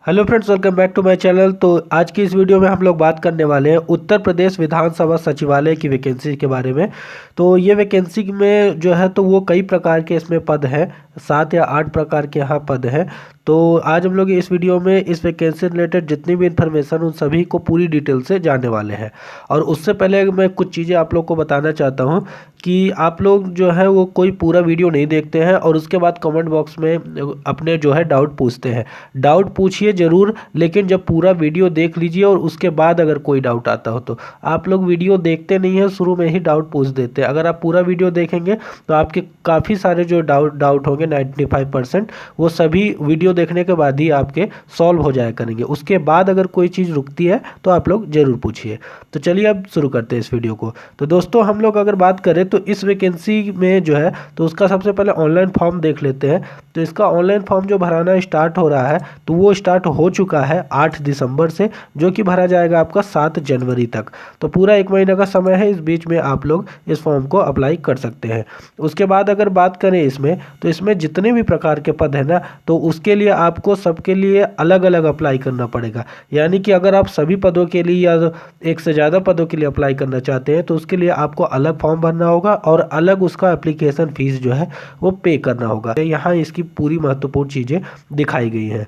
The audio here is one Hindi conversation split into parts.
Hello friends, welcome back to my channel. तो आज की इस वीडियो में हम लोग बात करने वाले हैं उत्तर प्रदेश विधानसभा सचिवालय की वैकेंसी के बारे में। तो ये वैकेंसी में जो है तो वो कई प्रकार के इसमें पद हैं, 7 या 8 प्रकार के यहाँ पद हैं। तो आज हम लोग इस वीडियो में इस वैकेंसी रिलेटेड जितनी भी इन्फॉर्मेशन उन सभी को पूरी डिटेल से जानने वाले हैं। और उससे पहले मैं कुछ चीज़ें आप लोग को बताना चाहता हूँ कि आप लोग जो है वो कोई पूरा वीडियो नहीं देखते हैं और उसके बाद कमेंट बॉक्स में अपने जो है डाउट पूछते हैं। डाउट पूछिए ज़रूर, लेकिन जब पूरा वीडियो देख लीजिए और उसके बाद अगर कोई डाउट आता हो तो आप लोग वीडियो देखते नहीं हैं, शुरू में ही डाउट पूछ देते हैं। अगर आप पूरा वीडियो देखेंगे तो आपके काफ़ी सारे जो डाउट होंगे 95% वो सभी वीडियो देखने के बाद ही आपके सॉल्व हो जाया करेंगे। उसके बाद अगर कोई चीज़ रुकती है तो आप लोग ज़रूर पूछिए। तो चलिए अब शुरू करते हैं इस वीडियो को। तो दोस्तों, हम लोग अगर बात करें तो इस वैकेंसी में जो है तो उसका सबसे पहले ऑनलाइन फॉर्म देख लेते हैं। तो इसका ऑनलाइन फॉर्म जो भराना स्टार्ट हो रहा है तो वो स्टार्ट हो चुका है 8 दिसंबर से, जो कि भरा जाएगा आपका 7 जनवरी तक। तो पूरा 1 महीने का समय है, इस बीच में आप लोग इस फॉर्म को अप्लाई कर सकते हैं। उसके बाद अगर बात करें इसमें तो इसमें जितने भी प्रकार के पद हैं ना, तो उसके लिए आपको सबके लिए अलग अलग अप्लाई करना पड़ेगा। यानी कि अगर आप सभी पदों के लिए या एक से ज़्यादा पदों के लिए अप्लाई करना चाहते हैं तो उसके लिए आपको अलग फॉर्म भरना होगा और अलग उसका एप्लीकेशन फीस जो है वो पे करना होगा। यहाँ इसकी पूरी महत्वपूर्ण चीज़ें दिखाई गई हैं।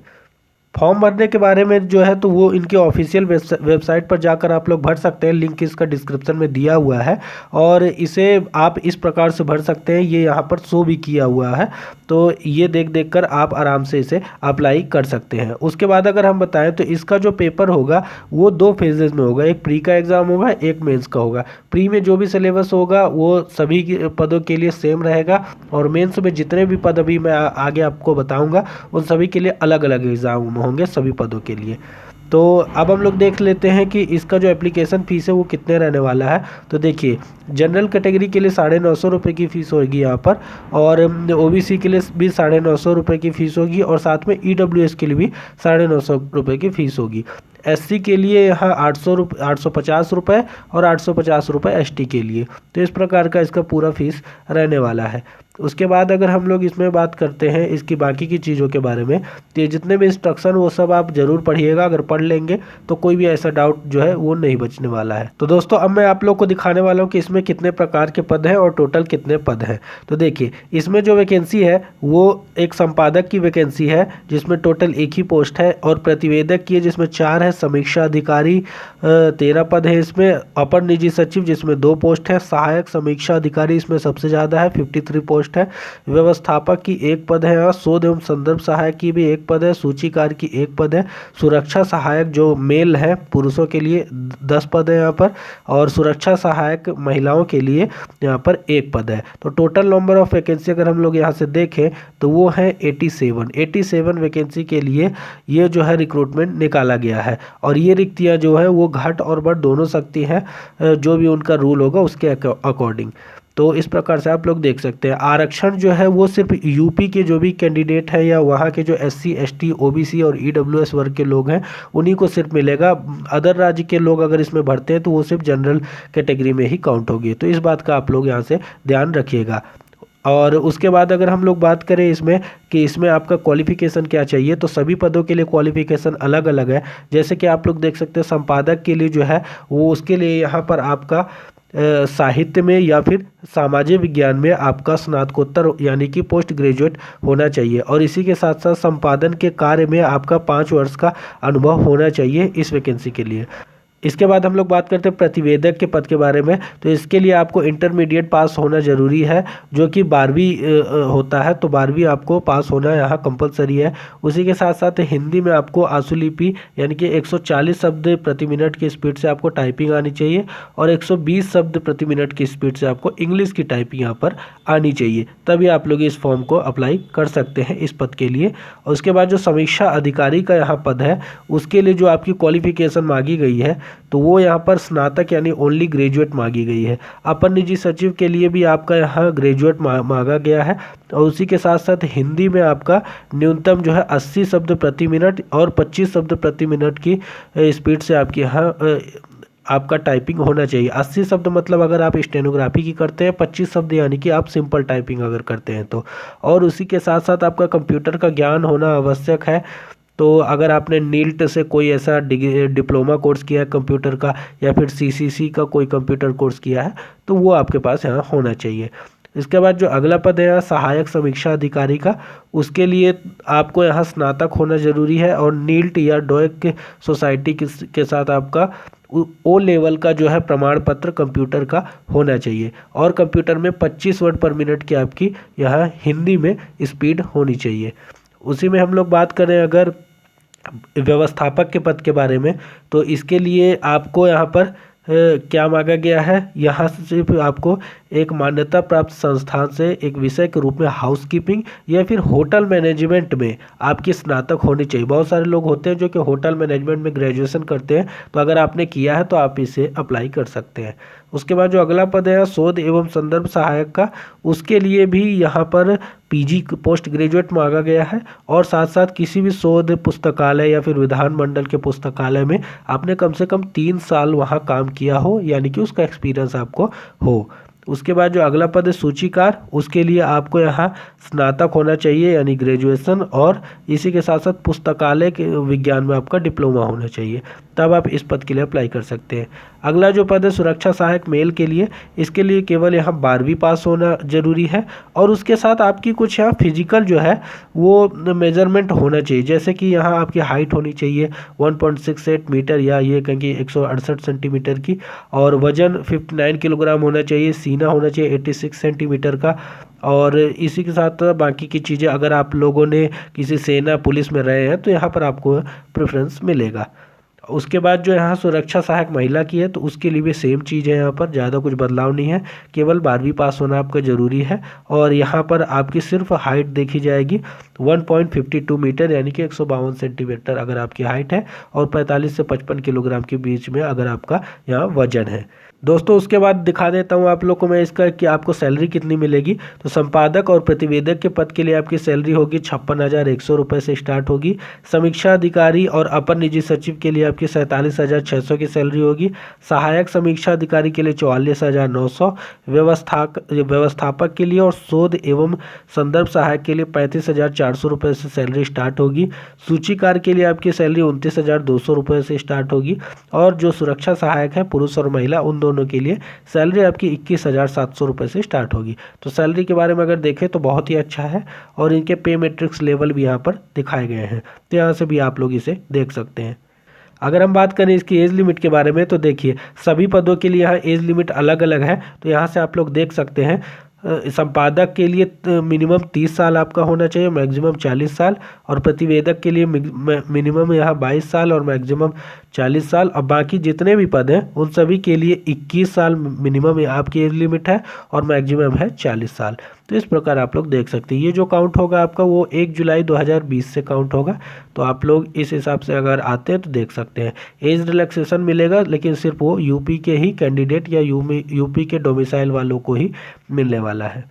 फॉर्म भरने के बारे में जो है तो वो इनके ऑफिशियल वेबसाइट पर जाकर आप लोग भर सकते हैं। लिंक इसका डिस्क्रिप्शन में दिया हुआ है और इसे आप इस प्रकार से भर सकते हैं, ये यहाँ पर शो भी किया हुआ है। तो ये देख कर आप आराम से इसे अप्लाई कर सकते हैं। उसके बाद अगर हम बताएं तो इसका जो पेपर होगा वो 2 फेजेज में होगा। एक प्री का एग्ज़ाम होगा, एक मेंस का होगा। प्री में जो भी सिलेबस होगा वो सभी पदों के लिए सेम रहेगा और मेंस में जितने भी पद अभी मैं आगे आपको बताऊँगा उन सभी के लिए अलग अलग एग्ज़ाम होंगे सभी पदों के लिए। तो अब हम लोग देख लेते हैं कि इसका जो एप्लीकेशन फ़ीस है वो कितने रहने वाला है। तो देखिए, जनरल कैटेगरी के लिए 950 रुपये की फ़ीस होगी यहाँ पर, और ओबीसी के लिए भी 950 रुपये की फ़ीस होगी, और साथ में ईडब्ल्यूएस के लिए भी 950 रुपये की फ़ीस होगी। एससी के लिए यहाँ 850 रुपये और 850 रुपये एसटी के लिए। तो इस प्रकार का इसका पूरा फीस रहने वाला है। उसके बाद अगर हम लोग इसमें बात करते हैं इसकी बाकी की चीज़ों के बारे में, तो ये जितने भी इंस्ट्रक्शन वो सब आप ज़रूर पढ़िएगा। अगर पढ़ लेंगे तो कोई भी ऐसा डाउट जो है वो नहीं बचने वाला है। तो दोस्तों, अब मैं आप लोग को दिखाने वाला हूँ कि इसमें कितने प्रकार के पद हैं और टोटल कितने पद हैं। तो देखिए, इसमें जो वैकेंसी है वो एक संपादक की वैकेंसी है जिसमें टोटल 1 ही पोस्ट है, और प्रतिवेदक की है जिसमें 4 है, समीक्षा अधिकारी 13 पद है इसमें, अपर निजी सचिव जिसमें 2 पोस्ट है, सहायक समीक्षा अधिकारी इसमें सबसे ज़्यादा है 53 पोस्ट है, व्यवस्थापक की 1 पद है, यहाँ शोध एवं संदर्भ सहायक की भी 1 पद है, सूचीकार की 1 पद है, सुरक्षा सहायक जो मेल है पुरुषों के लिए 10 पद है यहाँ पर, और सुरक्षा सहायक महिलाओं के लिए यहाँ पर 1 पद है। तो टोटल नंबर ऑफ वैकेंसी अगर हम लोग यहाँ से देखें तो वो है 87 वैकेंसी के लिए ये जो है रिक्रूटमेंट निकाला गया है। और ये रिक्तियाँ जो है वो घट और बढ़ दोनों सकती हैं, जो भी उनका रूल होगा उसके अकॉर्डिंग। तो इस प्रकार से आप लोग देख सकते हैं। आरक्षण जो है वो सिर्फ यूपी के जो भी कैंडिडेट हैं या वहाँ के जो एससी, एसटी, ओबीसी और ईडब्ल्यूएस वर्ग के लोग हैं उन्हीं को सिर्फ मिलेगा। अदर राज्य के लोग अगर इसमें भरते हैं तो वो सिर्फ जनरल कैटेगरी में ही काउंट होगी। तो इस बात का आप लोग यहाँ से ध्यान रखिएगा। और उसके बाद अगर हम लोग बात करें इसमें कि इसमें आपका क्वालिफिकेशन क्या चाहिए, तो सभी पदों के लिए क्वालिफिकेशन अलग अलग है। जैसे कि आप लोग देख सकते हैं, संपादक के लिए जो है वो उसके लिए यहाँ पर आपका साहित्य में या फिर सामाजिक विज्ञान में आपका स्नातकोत्तर यानी कि पोस्ट ग्रेजुएट होना चाहिए, और इसी के साथ साथ संपादन के कार्य में आपका 5 वर्ष का अनुभव होना चाहिए इस वैकेंसी के लिए। इसके बाद हम लोग बात करते हैं प्रतिवेदक के पद के बारे में। तो इसके लिए आपको इंटरमीडिएट पास होना ज़रूरी है, जो कि 12वीं होता है। तो 12वीं आपको पास होना यहाँ कंपलसरी है। उसी के साथ साथ हिंदी में आपको आशुलिपि यानी कि 140 शब्द प्रति मिनट की स्पीड से आपको टाइपिंग आनी चाहिए, और 120 शब्द प्रति मिनट की स्पीड से आपको इंग्लिश की टाइपिंग यहाँ पर आनी चाहिए। तभी आप लोग इस फॉर्म को अप्लाई कर सकते हैं इस पद के लिए। और उसके बाद जो समीक्षा अधिकारी का यहाँ पद है उसके लिए जो आपकी क्वालिफिकेशन मांगी गई है तो वो यहाँ पर स्नातक यानी ओनली ग्रेजुएट मांगी गई है। अपर निजी सचिव के लिए भी आपका यहाँ ग्रेजुएट मांगा गया है, और उसी के साथ साथ हिंदी में आपका न्यूनतम जो है 80 शब्द प्रति मिनट और 25 शब्द प्रति मिनट की स्पीड से आपके यहाँ आपका टाइपिंग होना चाहिए। 80 शब्द मतलब अगर आप स्टेनोग्राफी की करते हैं, 25 शब्द यानी कि आप सिंपल टाइपिंग अगर करते हैं तो। और उसी के साथ साथ आपका कंप्यूटर का ज्ञान होना आवश्यक है। तो अगर आपने नील्ट से कोई ऐसा डिप्लोमा कोर्स किया है कंप्यूटर का या फिर सीसीसी का कोई कंप्यूटर कोर्स किया है तो वो आपके पास यहाँ होना चाहिए। इसके बाद जो अगला पद है यहाँ सहायक समीक्षा अधिकारी का, उसके लिए आपको यहाँ स्नातक होना जरूरी है और नील्ट या डोएक सोसाइटी के साथ आपका ओ लेवल का जो है प्रमाण पत्र कंप्यूटर का होना चाहिए और कंप्यूटर में 25 वर्ड पर मिनट की आपकी यहाँ हिंदी में स्पीड होनी चाहिए। उसी में हम लोग बात करें अगर व्यवस्थापक के पद के बारे में, तो इसके लिए आपको यहाँ पर क्या मांगा गया है, यहाँ से सिर्फ आपको एक मान्यता प्राप्त संस्थान से एक विषय के रूप में हाउसकीपिंग या फिर होटल मैनेजमेंट में आपकी स्नातक होनी चाहिए। बहुत सारे लोग होते हैं जो कि होटल मैनेजमेंट में ग्रेजुएशन करते हैं, तो अगर आपने किया है तो आप इसे अप्लाई कर सकते हैं। उसके बाद जो अगला पद है शोध एवं संदर्भ सहायक का, उसके लिए भी यहाँ पर पीजी पोस्ट ग्रेजुएट मांगा गया है और साथ साथ किसी भी शोध पुस्तकालय या फिर विधानमंडल के पुस्तकालय में आपने कम से कम 3 साल वहाँ काम किया हो, यानी कि उसका एक्सपीरियंस आपको हो। उसके बाद जो अगला पद है सूचीकार, उसके लिए आपको यहाँ स्नातक होना चाहिए यानी ग्रेजुएशन और इसी के साथ साथ पुस्तकालय के विज्ञान में आपका डिप्लोमा होना चाहिए, तब आप इस पद के लिए अप्लाई कर सकते हैं। अगला जो पद है सुरक्षा सहायक मेल के लिए, इसके लिए केवल यहाँ 12वीं पास होना जरूरी है और उसके साथ आपकी कुछ यहाँ फिजिकल जो है वो मेजरमेंट होना चाहिए, जैसे कि यहाँ आपकी हाइट होनी चाहिए 1.68 मीटर या ये कहें कि 168 सेंटीमीटर की और वजन 59 किलोग्राम होना चाहिए, सीना होना चाहिए 86 सेंटीमीटर का और इसी के साथ बाकी की चीज़ें अगर आप लोगों ने किसी सेना पुलिस में रहे हैं तो यहाँ पर आपको प्रेफरेंस मिलेगा। उसके बाद जो यहाँ सुरक्षा सहायक महिला की है तो उसके लिए भी सेम चीज़ है, यहाँ पर ज़्यादा कुछ बदलाव नहीं है, केवल 12वीं पास होना आपका ज़रूरी है और यहाँ पर आपकी सिर्फ हाइट देखी जाएगी 1.52 मीटर यानी कि 152 सेंटीमीटर अगर आपकी हाइट है और 45 से 55 किलोग्राम के बीच में अगर आपका यहाँ वजन है। दोस्तों उसके बाद दिखा देता हूँ आप लोग को मैं इसका कि आपको सैलरी कितनी मिलेगी। तो संपादक और प्रतिवेदक के पद के लिए आपकी सैलरी होगी 56,100 रुपये से स्टार्ट होगी। समीक्षा अधिकारी और अपर निजी सचिव के लिए आपकी 47,600 की सैलरी होगी। सहायक समीक्षा अधिकारी के लिए 44,900। व्यवस्थापक के लिए और शोध एवं संदर्भ सहायक के लिए 35,400 रुपये से सैलरी स्टार्ट होगी। सूचीकार के लिए आपकी सैलरी 29,200 रुपये से स्टार्ट होगी और जो सुरक्षा सहायक है पुरुष और महिला उन दोनों के लिए सैलरी आपकी 21,700 रुपये से स्टार्ट होगी। तो सैलरी के बारे में अगर देखें तो बहुत ही अच्छा है और इनके पे मैट्रिक्स लेवल भी यहाँ पर दिखाए गए हैं, तो यहाँ से भी आप लोग इसे देख सकते हैं। अगर हम बात करें इसकी एज लिमिट के बारे में तो देखिए सभी पदों के लिए यहाँ एज लिमिट अलग अलग है, तो यहाँ से आप लोग देख सकते हैं। संपादक के लिए मिनिमम 30 साल आपका होना चाहिए, मैक्सिमम 40 साल और प्रतिवेदक के लिए मिनिमम यहाँ 22 साल और मैक्सिमम 40 साल और बाकी जितने भी पद हैं उन सभी के लिए 21 साल मिनिमम आपकी एज लिमिट है और मैक्सिमम है 40 साल। तो इस प्रकार आप लोग देख सकते हैं। ये जो काउंट होगा आपका वो 1 जुलाई 2020 से काउंट होगा, तो आप लोग इस हिसाब से अगर आते हैं तो देख सकते हैं। एज रिलैक्सेशन मिलेगा लेकिन सिर्फ वो यूपी के ही कैंडिडेट या यूपी के डोमिसाइल वालों को ही मिलने वाला है।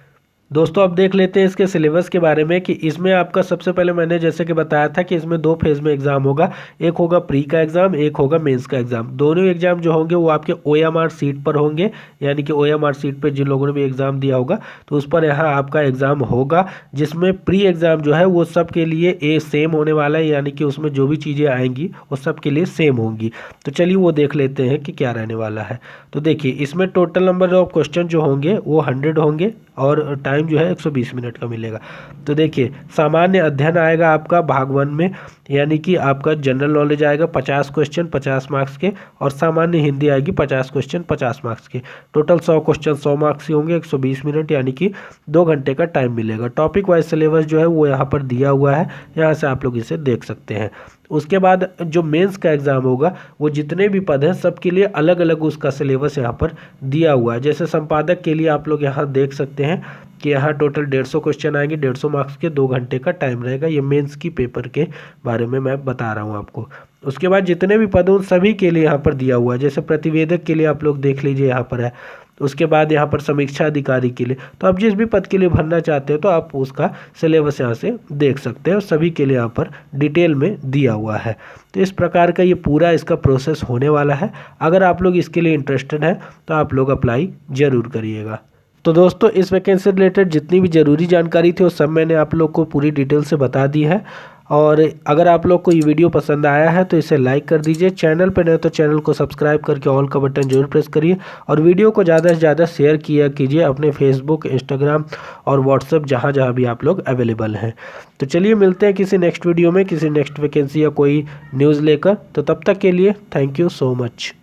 दोस्तों अब देख लेते हैं इसके सिलेबस के बारे में कि इसमें आपका सबसे पहले मैंने जैसे कि बताया था कि इसमें 2 फेज़ में एग्ज़ाम होगा, एक होगा प्री का एग्ज़ाम, एक होगा मेंस का एग्ज़ाम। दोनों एग्ज़ाम जो होंगे वो आपके OMR सीट पर होंगे, यानी कि OMR सीट पर जिन लोगों ने भी एग्ज़ाम दिया होगा तो उस पर यहाँ आपका एग्ज़ाम होगा, जिसमें प्री एग्ज़ाम जो है वो सब के लिए सेम होने वाला है, यानी कि उसमें जो भी चीज़ें आएंगी वो सब के लिए सेम होंगी। तो चलिए वो देख लेते हैं कि क्या रहने वाला है। तो देखिए इसमें टोटल नंबर ऑफ क्वेश्चन जो होंगे वो 100 होंगे और टाइम जो है 120 मिनट का मिलेगा। तो देखिए सामान्य अध्ययन आएगा आपका भाग 1 में, यानी कि आपका जनरल नॉलेज आएगा 50 क्वेश्चन 50 मार्क्स के और सामान्य हिंदी आएगी 50 क्वेश्चन 50 मार्क्स के। टोटल 100 क्वेश्चन 100 मार्क्स के होंगे, 120 मिनट यानी कि 2 घंटे का टाइम मिलेगा। टॉपिक वाइज सिलेबस जो है वो यहाँ पर दिया हुआ है, यहाँ से आप लोग इसे देख सकते हैं। उसके बाद जो मेंस का एग्ज़ाम होगा वो जितने भी पद हैं सबके लिए अलग अलग उसका सिलेबस यहाँ पर दिया हुआ है। जैसे संपादक के लिए आप लोग यहाँ देख सकते हैं कि यहाँ टोटल 150 क्वेश्चन आएंगे, 150 मार्क्स के, 2 घंटे का टाइम रहेगा। ये मेंस की पेपर के बारे में मैं बता रहा हूँ आपको। उसके बाद जितने भी पद उन सभी के लिए यहाँ पर दिया हुआ है। जैसे प्रतिवेदक के लिए आप लोग देख लीजिए यहाँ पर है। उसके बाद यहाँ पर समीक्षा अधिकारी के लिए, तो आप जिस भी पद के लिए भरना चाहते हैं तो आप उसका सिलेबस यहाँ से देख सकते हैं और सभी के लिए यहाँ पर डिटेल में दिया हुआ है। तो इस प्रकार का ये पूरा इसका प्रोसेस होने वाला है। अगर आप लोग इसके लिए इंटरेस्टेड हैं तो आप लोग अप्लाई ज़रूर करिएगा। तो दोस्तों इस वैकेंसी से रिलेटेड जितनी भी ज़रूरी जानकारी थी वो सब मैंने आप लोग को पूरी डिटेल से बता दी है और अगर आप लोग को ये वीडियो पसंद आया है तो इसे लाइक कर दीजिए, चैनल पर नए तो चैनल को सब्सक्राइब करके ऑल का बटन जरूर प्रेस करिए और वीडियो को ज़्यादा से ज़्यादा शेयर किया कीजिए अपने फेसबुक, इंस्टाग्राम और व्हाट्सएप जहाँ जहाँ भी आप लोग अवेलेबल हैं। तो चलिए मिलते हैं किसी नेक्स्ट वीडियो में, किसी नेक्स्ट वैकेंसी या कोई न्यूज़ लेकर। तो तब तक के लिए थैंक यू सो मच।